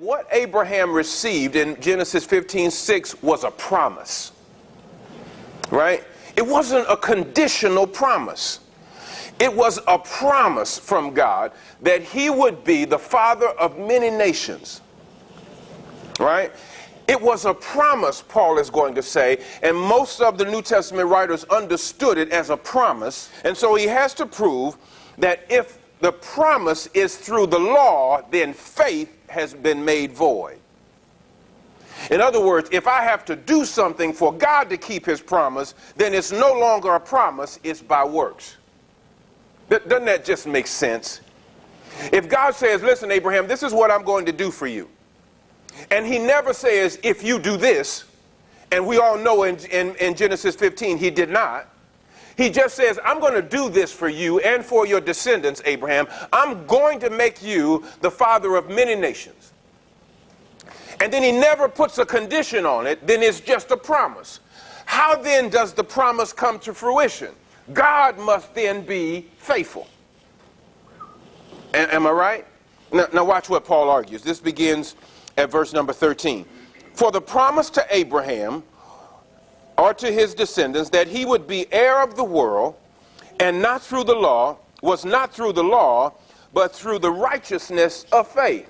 What Abraham received in Genesis 15:6 was a promise, right? It wasn't a conditional promise. It was a promise from God that he would be the father of many nations, right? It was a promise, Paul is going to say, and most of the New Testament writers understood it as a promise. And so he has to prove that if the promise is through the law, then faith has been made void. In other words, if I have to do something for God to keep his promise, then it's no longer a promise, it's by works. Doesn't that just make sense? If God says, listen, Abraham, this is what I'm going to do for you, and he never says, if you do this, and we all know in Genesis 15 he did not. He just says, I'm going to do this for you and for your descendants, Abraham. I'm going to make you the father of many nations. And then he never puts a condition on it, then it's just a promise. How then does the promise come to fruition? God must then be faithful. Am I right? Now watch what Paul argues. This begins at verse number 13. For the promise to Abraham, or to his descendants, that he would be heir of the world, and not through the law, was not through the law, but through the righteousness of faith.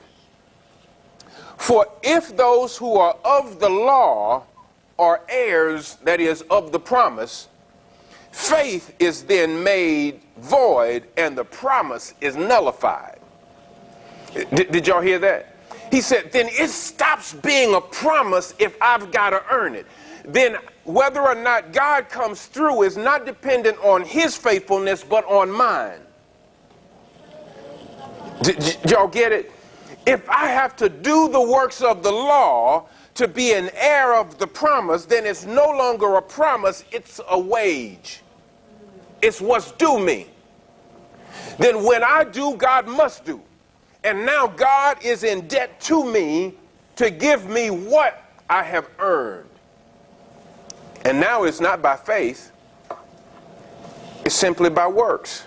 For if those who are of the law are heirs, that is, of the promise, faith is then made void, and the promise is nullified. Did y'all hear that? He said, then it stops being a promise if I've got to earn it. Then whether or not God comes through is not dependent on his faithfulness, but on mine. Did y'all get it? If I have to do the works of the law to be an heir of the promise, then it's no longer a promise, it's a wage. It's what's due me. Then when I do, God must do. And now God is in debt to me to give me what I have earned. And now it's not by faith, it's simply by works.